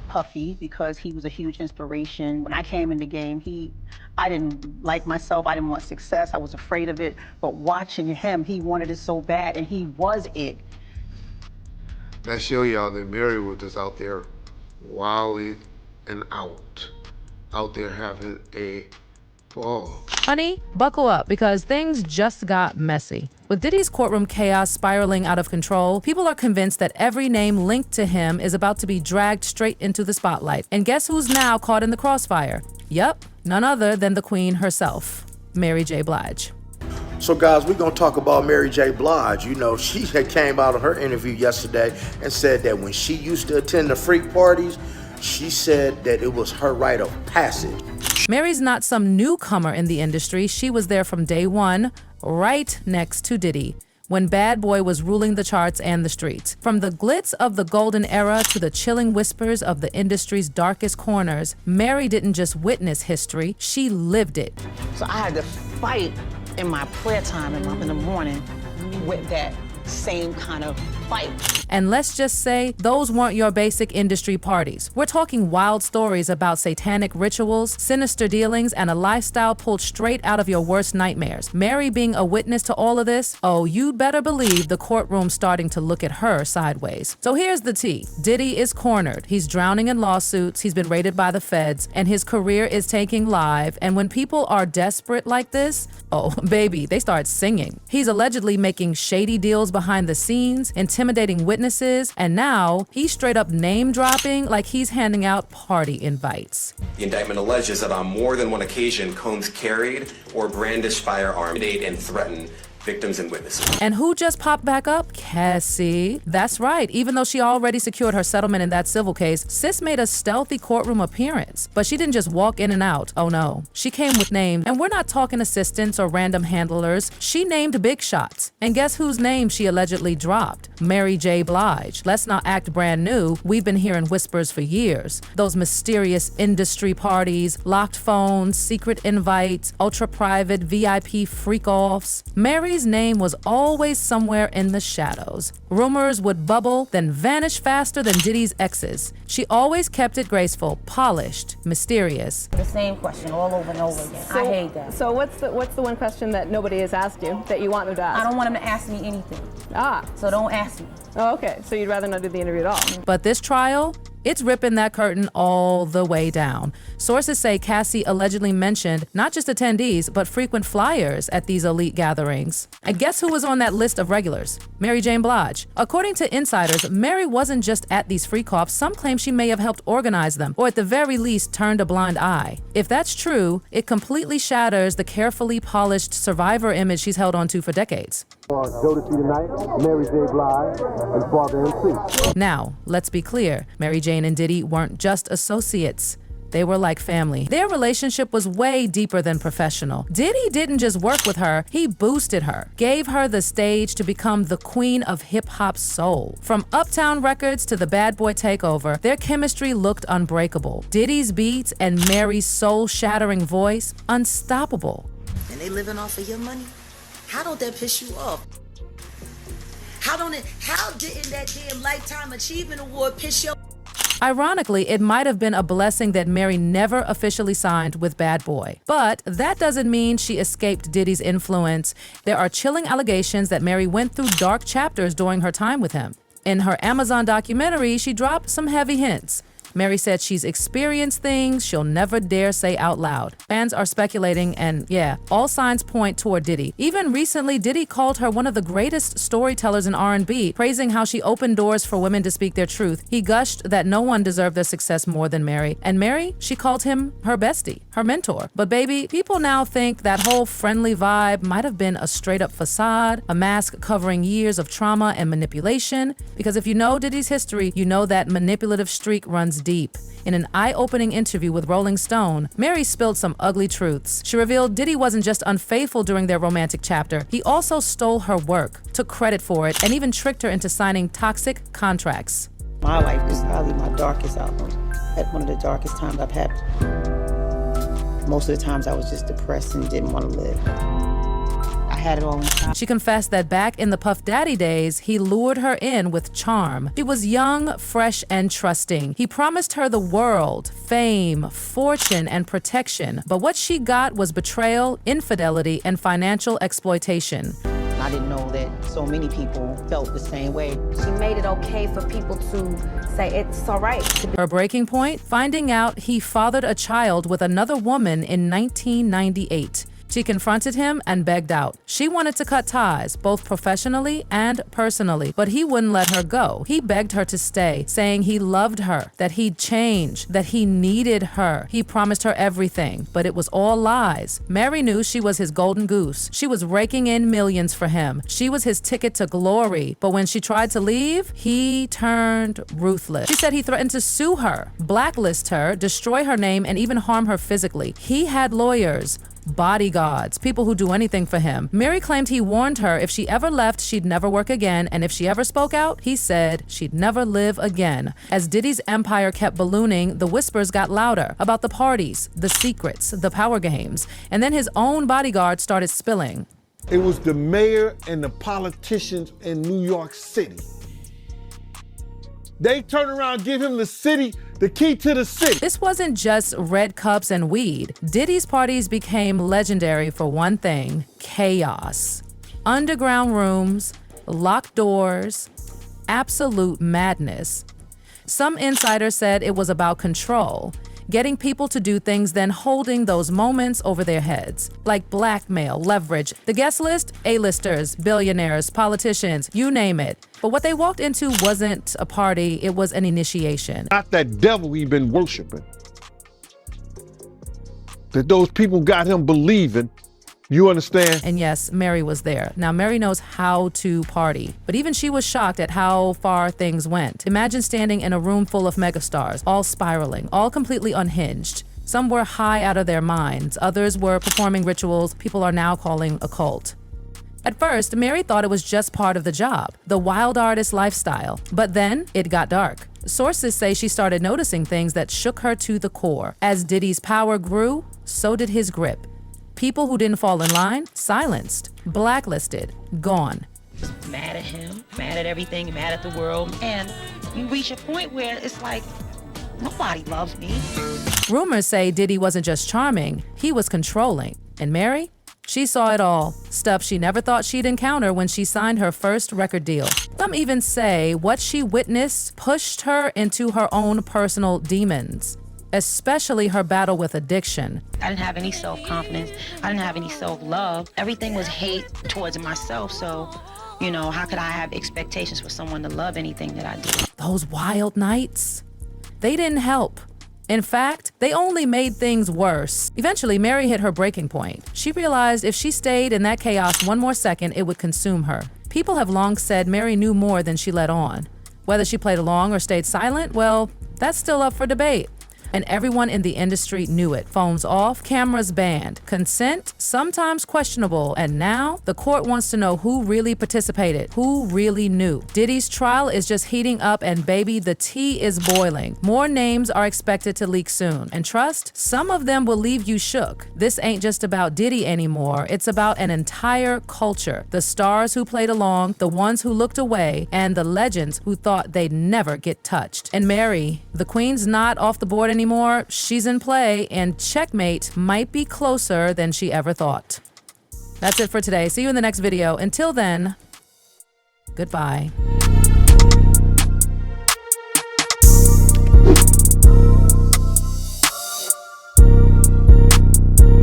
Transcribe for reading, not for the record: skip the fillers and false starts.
Puffy because he was a huge inspiration. When I came in the game, I didn't like myself. I didn't want success. I was afraid of it. But watching him, he wanted it so bad, and he was it. That show y'all that Mary was just out there wilding and out there having a ball. Honey, buckle up because things just got messy. With Diddy's courtroom chaos spiraling out of control, people are convinced that every name linked to him is about to be dragged straight into the spotlight. And guess who's now caught in the crossfire? Yup, none other than the queen herself, Mary J. Blige. So guys, we're gonna talk about Mary J. Blige. You know, she had came out of her interview yesterday and said that when she used to attend the freak parties, she said that it was her rite of passage. Mary's not some newcomer in the industry. She was there from day one, right next to Diddy, when Bad Boy was ruling the charts and the streets. From the glitz of the golden era to the chilling whispers of the industry's darkest corners, Mary didn't just witness history, she lived it. So I had to fight in my prayer time in the morning with that same kind of fight. And let's just say, those weren't your basic industry parties. We're talking wild stories about satanic rituals, sinister dealings, and a lifestyle pulled straight out of your worst nightmares. Mary being a witness to all of this, oh, you better believe the courtroom's starting to look at her sideways. So here's the tea. Diddy is cornered. He's drowning in lawsuits, he's been raided by the feds, and his career is taking live. And when people are desperate like this, oh, baby, they start singing. He's allegedly making shady deals behind the scenes, intimidating witnesses, and now he's straight up name dropping like he's handing out party invites. The indictment alleges that on more than one occasion, Combs carried or brandished firearms, aid and threatened victims and witnesses. And who just popped back up? Cassie. That's right. Even though she already secured her settlement in that civil case, sis made a stealthy courtroom appearance. But she didn't just walk in and out. Oh no. She came with names. And we're not talking assistants or random handlers. She named big shots. And guess whose name she allegedly dropped? Mary J. Blige. Let's not act brand new. We've been hearing whispers for years. Those mysterious industry parties, locked phones, secret invites, ultra-private VIP freak-offs. Mary's name was always somewhere in the shadows. Rumors would bubble, then vanish faster than Diddy's exes. She always kept it graceful, polished, mysterious. The same question all over and over again. I hate that. So what's the one question that nobody has asked you that you want them to ask? I don't want them to ask me anything. Ah. So don't ask me. Oh, okay. So you'd rather not do the interview at all. But this trial, it's ripping that curtain all the way down. Sources say Cassie allegedly mentioned not just attendees, but frequent flyers at these elite gatherings. And guess who was on that list of regulars? Mary J. Blige. According to insiders, Mary wasn't just at these freak-offs. Some claim she may have helped organize them, or at the very least turned a blind eye. If that's true, it completely shatters the carefully polished survivor image she's held onto for decades. Jodeci tonight, Mary J. Blige, and Father MC. Now, let's be clear. Mary Jane and Diddy weren't just associates. They were like family. Their relationship was way deeper than professional. Diddy didn't just work with her, he boosted her, gave her the stage to become the queen of hip-hop soul. From Uptown Records to the Bad Boy takeover, their chemistry looked unbreakable. Diddy's beats and Mary's soul-shattering voice, unstoppable. And they living off of your money? How don't that piss you off? How didn't that damn Lifetime Achievement Award piss you off? Ironically, it might have been a blessing that Mary never officially signed with Bad Boy. But that doesn't mean she escaped Diddy's influence. There are chilling allegations that Mary went through dark chapters during her time with him. In her Amazon documentary, she dropped some heavy hints. Mary said she's experienced things she'll never dare say out loud. Fans are speculating, and yeah, all signs point toward Diddy. Even recently, Diddy called her one of the greatest storytellers in R&B, praising how she opened doors for women to speak their truth. He gushed that no one deserved their success more than Mary. And Mary, she called him her bestie, her mentor. But baby, people now think that whole friendly vibe might have been a straight-up facade, a mask covering years of trauma and manipulation. Because if you know Diddy's history, you know that manipulative streak runs deep. In an eye-opening interview with Rolling Stone, Mary spilled some ugly truths. She revealed Diddy wasn't just unfaithful during their romantic chapter, he also stole her work, took credit for it, and even tricked her into signing toxic contracts. My life was probably my darkest album. At one of the darkest times I've had. Most of the times I was just depressed and didn't want to live. I had it all inside. She confessed that back in the Puff Daddy days, he lured her in with charm. She was young, fresh, and trusting. He promised her the world, fame, fortune, and protection. But what she got was betrayal, infidelity, and financial exploitation. I didn't know that so many people felt the same way. She made it okay for people to say it's all right. Her breaking point? Finding out he fathered a child with another woman in 1998. She confronted him and begged out. She wanted to cut ties, both professionally and personally, but he wouldn't let her go. He begged her to stay, saying he loved her, that he'd change, that he needed her. He promised her everything, but it was all lies. Mary knew she was his golden goose. She was raking in millions for him. She was his ticket to glory, but when she tried to leave, he turned ruthless. She said he threatened to sue her, blacklist her, destroy her name, and even harm her physically. He had lawyers, bodyguards, people who do anything for him. Mary claimed he warned her if she ever left, she'd never work again, and if she ever spoke out, he said she'd never live again. As Diddy's empire kept ballooning, the whispers got louder about the parties, the secrets, the power games, and then his own bodyguard started spilling. It was the mayor and the politicians in New York City. They turn around and give him the key to the city. This wasn't just red cups and weed. Diddy's parties became legendary for one thing: chaos. Underground rooms, locked doors, absolute madness. Some insiders said it was about control, getting people to do things, then holding those moments over their heads, like blackmail, leverage. The guest list: A-listers, billionaires, politicians, you name it. But what they walked into wasn't a party, it was an initiation. Not that devil we've been worshiping. That those people got him believing. You understand? And yes, Mary was there. Now, Mary knows how to party, but even she was shocked at how far things went. Imagine standing in a room full of megastars, all spiraling, all completely unhinged. Some were high out of their minds. Others were performing rituals people are now calling a cult. At first, Mary thought it was just part of the job, the wild artist lifestyle. But then it got dark. Sources say she started noticing things that shook her to the core. As Diddy's power grew, so did his grip. People who didn't fall in line, silenced, blacklisted, gone. Mad at him, mad at everything, mad at the world. And you reach a point where it's like, nobody loves me. Rumors say Diddy wasn't just charming, he was controlling. And Mary? She saw it all, stuff she never thought she'd encounter when she signed her first record deal. Some even say what she witnessed pushed her into her own personal demons, especially her battle with addiction. I didn't have any self-confidence. I didn't have any self-love. Everything was hate towards myself. So, you know, how could I have expectations for someone to love anything that I did? Those wild nights, they didn't help. In fact, they only made things worse. Eventually, Mary hit her breaking point. She realized if she stayed in that chaos one more second, it would consume her. People have long said Mary knew more than she let on. Whether she played along or stayed silent, well, that's still up for debate. And everyone in the industry knew it. Phones off, cameras banned, consent sometimes questionable, and now the court wants to know who really participated, who really knew. Diddy's trial is just heating up, and baby, the tea is boiling. More names are expected to leak soon, and trust, some of them will leave you shook. This ain't just about Diddy anymore, it's about an entire culture. The stars who played along, the ones who looked away, and the legends who thought they'd never get touched. And Mary, the queen's not off the board anymore, she's in play, and checkmate might be closer than she ever thought. That's it for today. See you in the next video. Until then, goodbye.